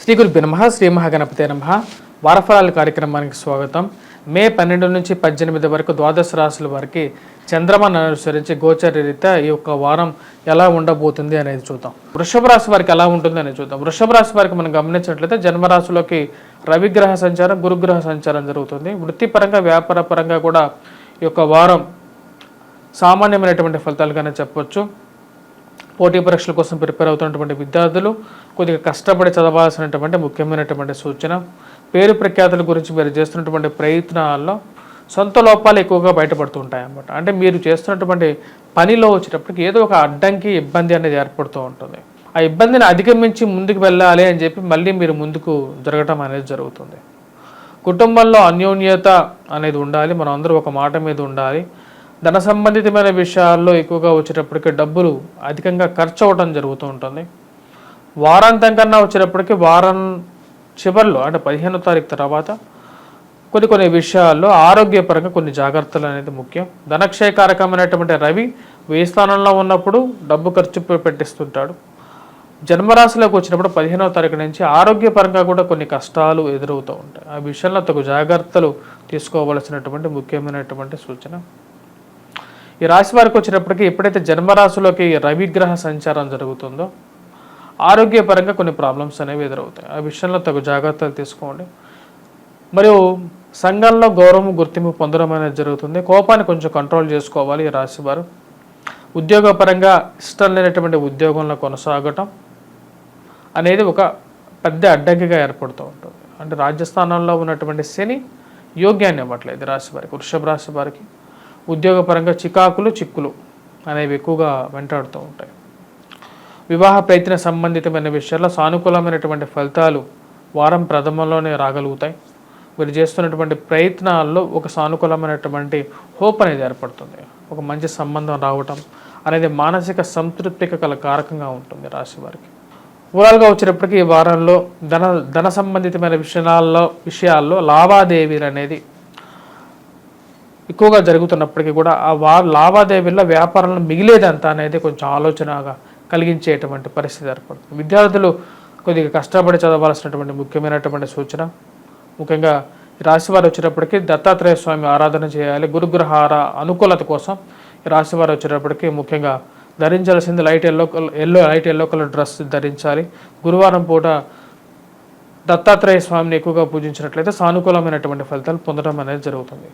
శ్రీ గురుభ్యో నమః. శ్రీ మహాగణపతే నమః. వారఫలాల కార్యక్రమానికి స్వాగతం. మే 12 నుంచి 18 వరకు ద్వాదశ రాశుల వారికి చంద్రమాను అనుసరించి గోచర రీత్యా ఈ యొక్క వారం ఎలా ఉండబోతుంది అనేది చూద్దాం. వృషభ రాశి వారికి ఎలా ఉంటుంది అనేది చూద్దాం. వృషభ రాశి వారికి మనం గమనించినట్లయితే జన్మరాశిలోకి రవిగ్రహ సంచారం, గురుగ్రహ సంచారం జరుగుతుంది. వృత్తిపరంగా, వ్యాపార పరంగా కూడా ఈ యొక్క వారం సామాన్యమైనటువంటి ఫలితాలుగానే చెప్పొచ్చు. పోటీ పరీక్షల కోసం ప్రిపేర్ అవుతున్నటువంటి విద్యార్థులు కొద్దిగా కష్టపడి చదవాల్సినటువంటి ముఖ్యమైనటువంటి సూచన. పేరు ప్రఖ్యాతుల గురించి మీరు చేస్తున్నటువంటి ప్రయత్నాల్లో సొంత లోపాలు ఎక్కువగా బయటపడుతూ ఉంటాయి అన్నమాట. అంటే మీరు చేస్తున్నటువంటి పనిలో వచ్చేటప్పటికి ఏదో ఒక అడ్డంకి, ఇబ్బంది అనేది ఏర్పడుతూ ఉంటుంది. ఆ ఇబ్బందిని అధిగమించి ముందుకు వెళ్ళాలి అని చెప్పి మళ్ళీ మీరు ముందుకు జరగటం అనేది జరుగుతుంది. కుటుంబంలో అన్యోన్యత అనేది ఉండాలి. మనం అందరూ ఒక మాట మీద ఉండాలి. ధన సంబంధితమైన విషయాల్లో ఎక్కువగా వచ్చేటప్పటికి డబ్బులు అధికంగా ఖర్చు అవ్వడం జరుగుతూ ఉంటుంది. వారాంతం కన్నా వచ్చేటప్పటికి వారం చివరిలో అంటే 15వ తారీఖు తర్వాత కొన్ని విషయాల్లో ఆరోగ్యపరంగా కొన్ని జాగ్రత్తలు అనేది ముఖ్యం. ధనక్షయకారకమైనటువంటి రవి 1000 స్థానంలో ఉన్నప్పుడు డబ్బు ఖర్చు పెట్టిస్తుంటాడు. జన్మరాశిలోకి వచ్చినప్పుడు 15వ తారీఖు నుంచి ఆరోగ్యపరంగా కూడా కొన్ని కష్టాలు ఎదురవుతూ ఉంటాయి. ఆ విషయంలో తగు జాగ్రత్తలు తీసుకోవలసినటువంటి ముఖ్యమైనటువంటి సూచన. ఈ రాశి వారికి వచ్చినప్పటికీ ఎప్పుడైతే జన్మరాశిలోకి రవిగ్రహ సంచారం జరుగుతుందో ఆరోగ్యపరంగా కొన్ని ప్రాబ్లమ్స్ అనేవి ఎదురవుతాయి. ఆ విషయంలో తగు జాగ్రత్తలు తీసుకోండి. మరియు సంఘంలో గౌరవం, గుర్తింపు పొందడం అనేది జరుగుతుంది. కోపాన్ని కొంచెం కంట్రోల్ చేసుకోవాలి ఈ రాశి వారు. ఉద్యోగపరంగా ఇష్టం లేనటువంటి ఉద్యోగంలో కొనసాగటం అనేది ఒక పెద్ద అడ్డంకిగా ఏర్పడుతూ ఉంటుంది. అంటే రాజ్యస్థానంలో ఉన్నటువంటి శని యోగ్యాన్ని ఇవ్వట్లేదు రాశి వారికి. వృషభ రాశి వారికి ఉద్యోగపరంగా చిక్కులు అనేవి ఎక్కువగా వెంటాడుతూ ఉంటాయి. వివాహ ప్రయత్న సంబంధితమైన విషయాల్లో సానుకూలమైనటువంటి ఫలితాలు వారం ప్రథమంలోనే రాగలుగుతాయి. మీరు చేస్తున్నటువంటి ప్రయత్నాల్లో ఒక సానుకూలమైనటువంటి హోప్ అనేది ఏర్పడుతుంది. ఒక మంచి సంబంధం రావటం అనేది మానసిక సంతృప్తికి గల కారకంగా ఉంటుంది రాశి వారికి. ఓవరాల్గా వచ్చేటప్పటికి ఈ వారంలో ధన సంబంధితమైన విషయాల్లో లావాదేవీలు అనేది ఎక్కువగా జరుగుతున్నప్పటికీ కూడా ఆ లావాదేవీల్లో వ్యాపారంలో మిగిలేదంతా అనేది కొంచెం ఆలోచనగా కలిగించేటువంటి పరిస్థితి ఏర్పడుతుంది. విద్యార్థులు కొద్దిగా కష్టపడి చదవాల్సినటువంటి ముఖ్యమైనటువంటి సూచన. ముఖ్యంగా ఈ రాశివారు వచ్చేటప్పటికి దత్తాత్రేయ స్వామి ఆరాధన చేయాలి. గురుగ్రహార అనుకూలత కోసం ఈ రాశివారు వచ్చేటప్పటికి ముఖ్యంగా ధరించాల్సింది లైట్ ఎల్లో కలర్ డ్రెస్ ధరించాలి. గురువారం పూట దత్తాత్రేయ స్వామిని ఎక్కువగా పూజించినట్లయితే సానుకూలమైనటువంటి ఫలితాలు పొందడం అనేది జరుగుతుంది.